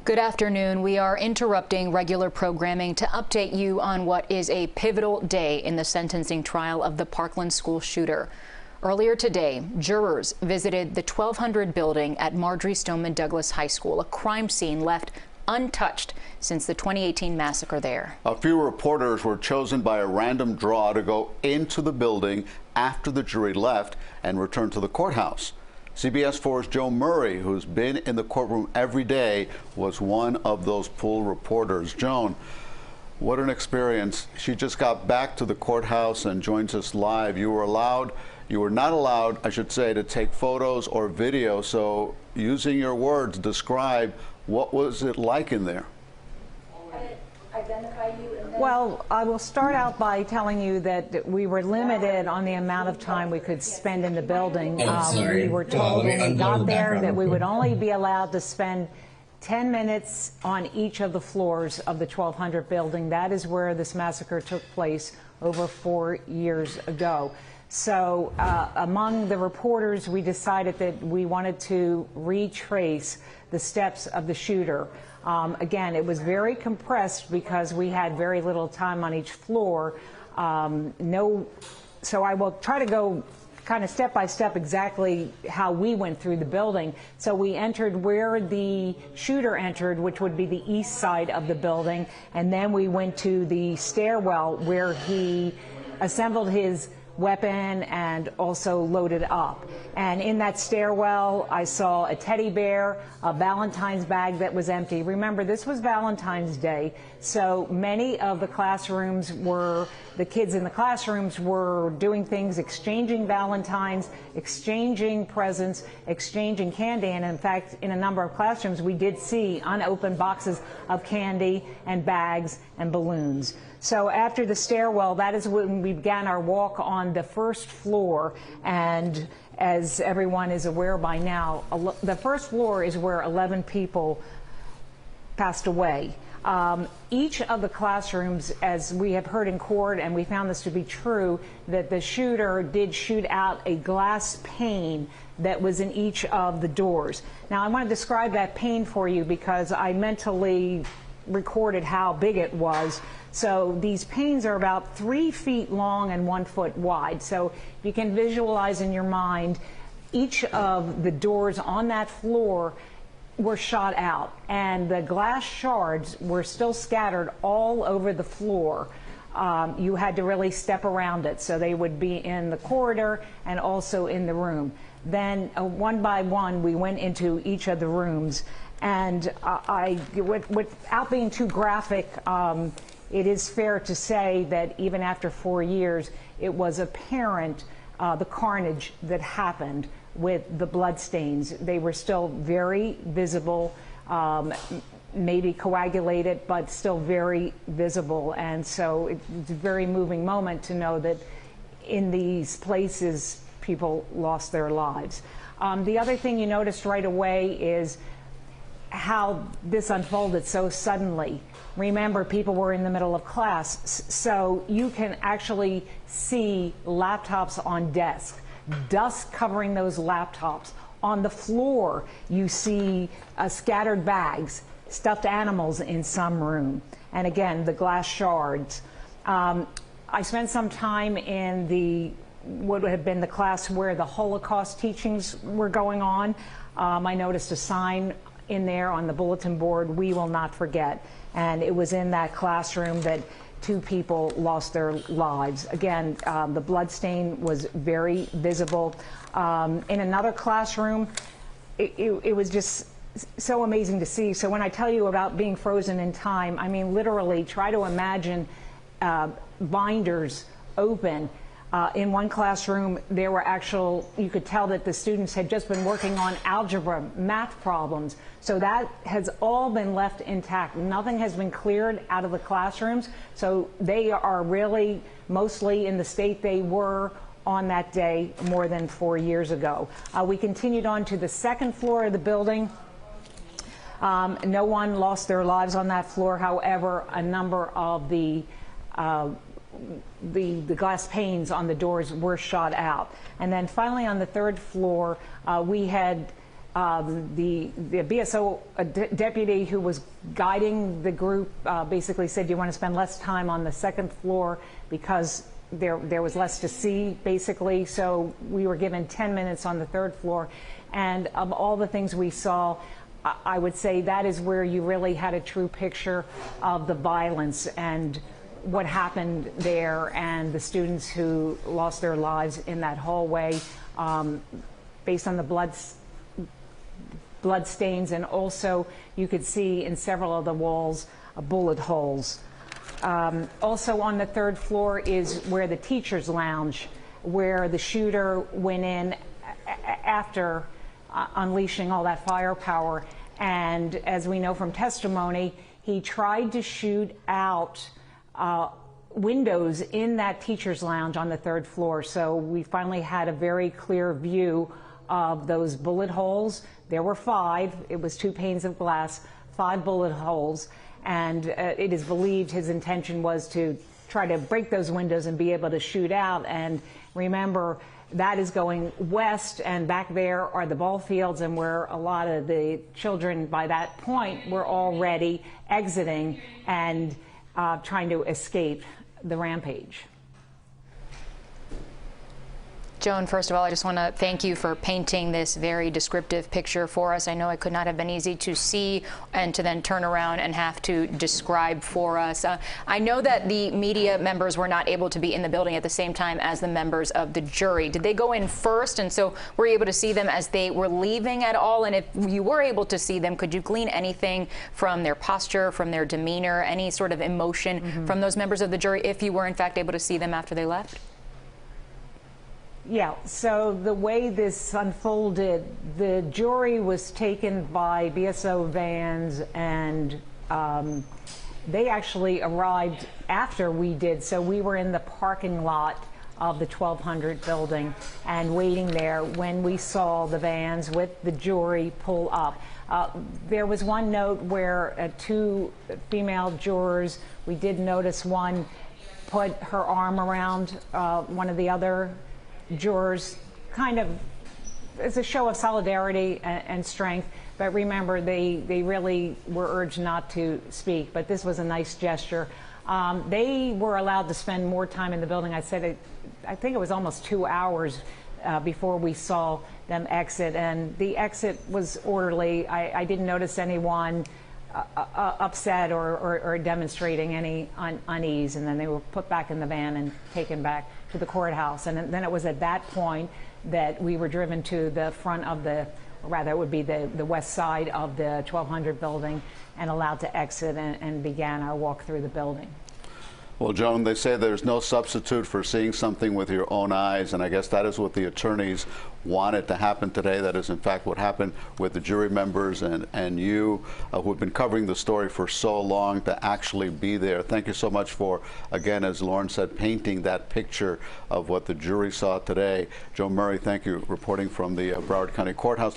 Good afternoon. We are interrupting regular programming to update you on what is a pivotal day in the sentencing trial of the Parkland school shooter. Earlier today, jurors visited the 1200 building at Marjory Stoneman Douglas High School, a crime scene left untouched since the 2018 massacre there. A few reporters were chosen by a random draw to go into the building after the jury left and return to the courthouse. CBS 4's Joan Murray, who's been in the courtroom every day, was one of those pool reporters. Joan, what an experience. She just got back to the courthouse and joins us live. You were not allowed, I should say, to take photos or video. So using your words, describe what was it like in there? Well, I will start out by telling you that we were limited on the amount of time we could spend in the building. We were told when we got there that we would only be allowed to spend 10 minutes on each of the floors of the 1200 building. That is where this massacre took place over 4 years ago. So among the reporters, we decided that we wanted to retrace the steps of the shooter. Again, it was very compressed because we had very little time on each floor. So I will try to go kind of step by step exactly how we went through the building. So we entered where the shooter entered, which would be the east side of the building, and then we went to the stairwell where he assembled his weapon and also loaded up. And in that stairwell, I saw a teddy bear, a Valentine's bag that was empty. Remember, this was Valentine's Day, so many of the kids in the classrooms were doing things, exchanging Valentines, exchanging presents, exchanging candy. And in fact, in a number of classrooms, we did see unopened boxes of candy and bags and balloons. So after the stairwell, that is when we began our walk on the first floor. And as everyone is aware by now, the first floor is where 11 people passed away. Each of the classrooms, as we have heard in court, and we found this to be true, that the shooter did shoot out a glass pane that was in each of the doors. Now, I want to describe that pane for you because I mentally recorded how big it was. So these panes are about 3 feet long and 1 foot wide. So you can visualize in your mind each of the doors on that floor were shot out, and the glass shards were still scattered all over the floor. You had to really step around it, so they would be in the corridor and also in the room. Then one by one, we went into each of the rooms, and without being too graphic, it is fair to say that even after 4 years, it was apparent the carnage that happened with the bloodstains. They were still very visible, maybe coagulated, but still very visible. And so it's a very moving moment to know that in these places, people lost their lives. The other thing you noticed right away is how this unfolded so suddenly. Remember, people were in the middle of class, so you can actually see laptops on desks, dust covering those laptops. On the floor, you see scattered bags, stuffed animals in some room, and again, the glass shards. I spent some time in what would have been the class where the Holocaust teachings were going on. I noticed a sign in there on the bulletin board, "We will not forget." And it was in that classroom that 2 people lost their lives. Again, the blood stain was very visible. In another classroom, it was just so amazing to see. So when I tell you about being frozen in time, I mean literally try to imagine binders open. In one classroom, there were you could tell that the students had just been working on algebra, math problems. So that has all been left intact. Nothing has been cleared out of the classrooms. So they are really mostly in the state they were on that day more than 4 years ago. We continued on to the second floor of the building. No one lost their lives on that floor. However, a number of the glass panes on the doors were shot out. And then finally on the third floor, we had The BSO deputy who was guiding the group basically said, you want to spend less time on the second floor because there was less to see, basically. So we were given 10 minutes on the third floor. And of all the things we saw, I would say that is where you really had a true picture of the violence and what happened there, and the students who lost their lives in that hallway based on the blood stains, and also you could see in several of the walls bullet holes. Also on the third floor is where the teacher's lounge, where the shooter went in after unleashing all that firepower. And as we know from testimony, he tried to shoot out windows in that teacher's lounge on the third floor. So we finally had a very clear view of those bullet holes. There were 5. It was 2 panes of glass, 5 bullet holes. And it is believed his intention was to try to break those windows and be able to shoot out. And remember, that is going west, and back there are the ball fields, and where a lot of the children by that point were already exiting and trying to escape the rampage. Joan, first of all, I just want to thank you for painting this very descriptive picture for us. I know it could not have been easy to see and to then turn around and have to describe for us. I know that the media members were not able to be in the building at the same time as the members of the jury. Did they go in first, and so were you able to see them as they were leaving at all? And if you were able to see them, could you glean anything from their posture, from their demeanor, any sort of emotion from those members of the jury, if you were in fact able to see them after they left? Yeah, so the way this unfolded, the jury was taken by BSO vans, and they actually arrived after we did. So we were in the parking lot of the 1200 building and waiting there when we saw the vans with the jury pull up. There was one note where 2 female jurors, we did notice one put her arm around one of the other jurors, kind of as a show of solidarity and strength. But remember, they really were urged not to speak, but this was a nice gesture. They were allowed to spend more time in the building. I think it was almost 2 hours before we saw them exit, and the exit was orderly. I didn't notice anyone upset or demonstrating any unease, and then they were put back in the van and taken back to the courthouse. And then it was at that point that we were driven to the front of the, or rather it would be the west side of the 1200 building, and allowed to exit and began our walk through the building. Well, Joan, they say there's no substitute for seeing something with your own eyes, and I guess that is what the attorneys wanted to happen today. That is, in fact, what happened with the jury members and you, who have been covering the story for so long, to actually be there. Thank you so much for, again, as Lauren said, painting that picture of what the jury saw today. Joan Murray, thank you, reporting from the Broward County Courthouse.